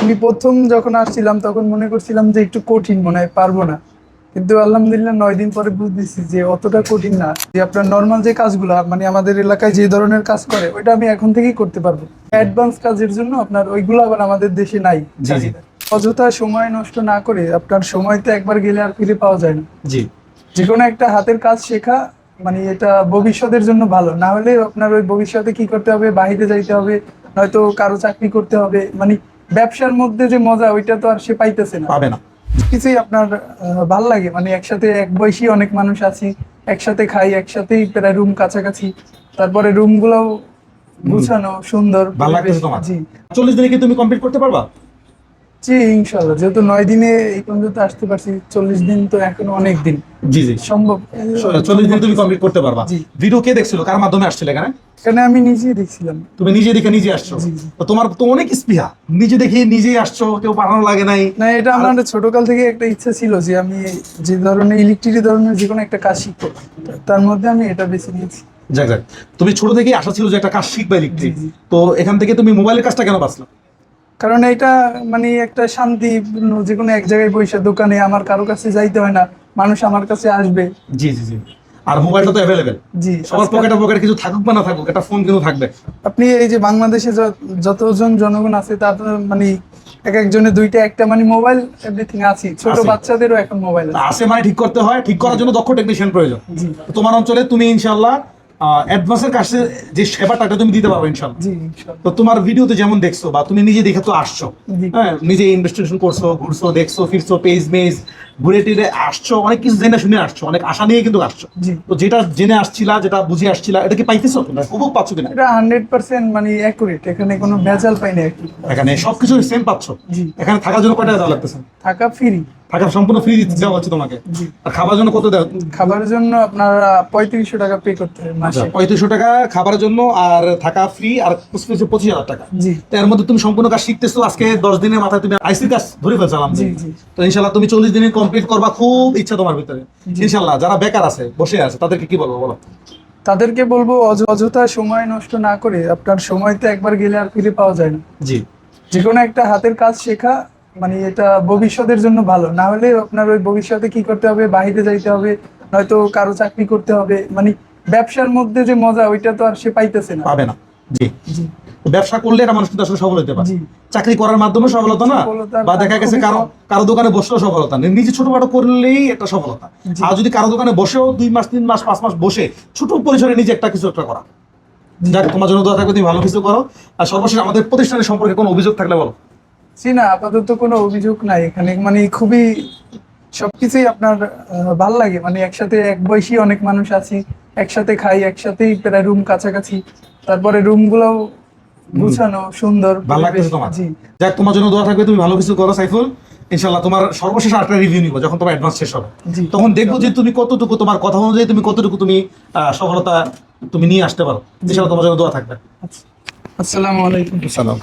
আমি প্রথম যখন আসছিলাম তখন মনে করছিলাম যে একটু কঠিন, মনে হয় পারবো না, কিন্তু আলহামদুলিল্লাহ 9 দিন পরে বুঝতেছি যে অতটা কঠিন না। যে আপনার নর্মাল যে কাজগুলো মানে আমাদের এলাকায় যে ধরনের কাজ করে ওইটা আমি এখন থেকেই করতে পারবো। অ্যাডভান্স কাজের জন্য আপনার ওইগুলো আবার আমাদের দেশে নাই। জি জি অযথা সময় নষ্ট না করে, আপনার সময়তে একবার গেলে আর ফিরে পাওয়া যায় না। জি যে কোনো একটা হাতের কাজ শেখা মানে এটা ভবিষ্যতের জন্য ভালো। না হলে আপনার ওই ভবিষ্যতে কি করতে হবে, বাইরে যাইতে হবে, নয়তো কারো চাকরি করতে হবে। মানে ব্যবসার মধ্যে যে মজা ওইটা তো আর সে পাইতেছে না, পাবে না। কিছুই আপনার ভাল লাগে। মানে একসাথে এক বয়সী অনেক মানুষ আছি, একসাথে খাই, একসাথেই প্রায় রুম কাছাকাছি, তারপরে রুম গুলাও গুছানো সুন্দর। ভালো লাগতেছে তোমার? জি 40 দিনে কি তুমি কমপ্লিট করতে পারবা? জি ইনশাল্লাহ, যেহেতু 9 দিনে এই পর্যন্ত আসতে পারছি, 40 দিন তো এখনো অনেক দিন। জি জি সম্ভব 40 দিনে তুমি কমপ্লিট করতে পারবা। জি। ভিডিও কে দেখছিল, কার মাধ্যমে আসছিল এখানে? এখানে আমি নিজেই দেখছিলাম। তুমি নিজে দেখে নিজে আসছো? জি, জি। তো তোমার তো অনেক স্পৃহা, নিজে দেখে নিজেই আসছো, কেউ পাঠানো লাগে নাই। না, এটা আমার ছোটকাল থেকে একটা ইচ্ছা ছিল যে আমি যে ধরনের ইলেকট্রিক ধরনের যে কোনো একটা কাজ শিখবো, তার মধ্যে আমি এটা বেছে নিয়েছি। যাক যাক, তুমি ছোট থেকেই আশা ছিল যে একটা কাজ শিখবা ইলেকট্রিক। জি, জি। তো এখান থেকে তুমি মোবাইলের কাজটা কেন বাঁচলো? কারণ এটা মানে একটা শান্তি, যে কোনো এক জায়গায় বসে দোকানে আমার কারো কাছে যাইতে হয় না, মানুষ আমার কাছে আসবে। জি জি জি। আর মোবাইলটা তো অ্যাভেলেবেল, জি, সবার পকেটে কিছু থাকুক বা না থাকুক, একটা ফোন কিন্তু থাকবে। আপনি এই যে বাংলাদেশে যতজন জনগণ আছে তার মানে এক একজনের দুইটা একটা মানে মোবাইল এভরিথিং আছে, ছোট আছে। বাচ্চাদেরও এখন মোবাইল আছে। আছে মানে ঠিক করতে হয়, ঠিক করার জন্য দক্ষ টেকনিশিয়ান প্রয়োজন। জি তো তোমার অঞ্চলে তুমি ইনশাল্লাহ অ্যাডভান্সের কাছে যে সেবাটা এটা তুমি দিতে পারবে ইনশাল্লাহ। জি ইনশাআল্লাহ। তো তোমার ভিডিওতে যেমন দেখছো বা তুমি নিজে দেখে তো আসছো, জি। হ্যাঁ, নিজে ইনভেস্টিগেশন করছো, ঘুরছো, দেখছো, ফিরছো, পেজ মেজ ঘুরে টিরে আসছো, অনেক কিছু জেনে শুনে আসছো, অনেক আশা নিয়ে কিন্তু আসছো। জি। তো যেটা জেনে আসছিলা, যেটা বুঝে আসছিলা, এটা কি পাইতেছো, তোমরা উপভোগ পাচ্ছ কিনা? এটা 100% মানে অ্যাকুরেট, এখানে কোনো ভেজাল পাই না এখন। এখানে সবকিছু সেম পাচ্ছ? জি। এখানে থাকার জন্য কয় টাকা দেওয়া লাগতেছে? থাকা ফ্রি। থাকা সম্পূর্ণ ফ্রি দেওয়া হচ্ছে তোমাকে? জি। আর খাবার জন্য কত দেওয়া? খাবারের জন্য আপনার 3500 টাকা পে করতে হবে মাসে। 3500 টাকা খাবারের জন্য, আর থাকা ফ্রি, আর 25,000 টাকা। জি। তো এর মধ্যে তুমি সম্পূর্ণ কাজ শিখতেছো। আজকে 10 দিনের মাথায় তুমি আইসির কাজ ধরে ফেলছো জি আলহামদুলিল্লাহ। জি তো ইনশাল্লাহ তুমি 40 দিনে কমপ্লিট করবা, খুব ইচ্ছা তোমার ভিতরে। ইনশাল্লাহ যারা বেকার আছে, বসে আছে, তাদেরকে কি বলবো বলো? তাদেরকে বলবো অযথা সময় নষ্ট না করে, আপনার সময়তে একবার গেলে আর ফিরে পাওয়া যায় না। জি যে কোনো একটা হাতের কাজ শেখা মানে এটা ভবিষ্যতের জন্য ভালো। না হলে আপনার ওই ভবিষ্যতে কি করতে হবে, বাইরে যাইতে হবে, নয়তো কারো চাকরি করতে হবে। মানে ব্যবসার মধ্যে যে মজা ওইটা তো আর সে পাইতেছে না। পাবে না। জি। জি তো ব্যবসা করলে একটা মানুষ কিন্তু আসলে সফল হতে পারে। জি। চাকরি করার মাধ্যমে সফলতা না, সফলতার বা দেখা গেছে খুবই কারো কম। কারো দোকানে বসলেও সফলতা নেই, নিজে ছোটখাটো করলেই একটা সফলতা। জি। আর যদি কারো দোকানে বসেও 2 মাস 3 মাস 5 মাস বসে ছোট পরিসরে নিজে একটা কিছু একটা করা। যাক, তোমার জন্য দোয়া থাকবে, তুমি ভালো কিছু করো। আর সর্বশেষ আমাদের প্রতিষ্ঠানের সম্পর্কে কোনো অভিযোগ থাকলে বলো। জি না, আপাতত কোনো অভিযোগ নাই এখানে। মানে খুবই সবকিছুই আপনার ভাল লাগে। মানে একসাথে এক বয়সী অনেক মানুষ আছি, একসাথে খাই, একসাথেই প্রায় রুম কাছাকাছি, তারপরে রুম গুলাও গুছানো সুন্দর। ভালো লাগতেছে তোমার? জি যাক, তোমার জন্য দোয়া থাকবে, তুমি ভালো কিছু করো সাইফুল। ইনশাল্লাহ তোমার সর্বশেষ একটা রিভিউ নিব যখন তোমার অ্যাডভান্স শেষ হবে। জি। তখন দেখবো যে তুমি কতটুকু, তোমার কথা অনুযায়ী তুমি কতটুকু তুমি সফলতা তুমি নিয়ে আসতে পারো। ইনশাল্লাহ তোমার জন্য দোয়া থাকবে। আচ্ছা, আসসালামু আলাইকুম। সালাম।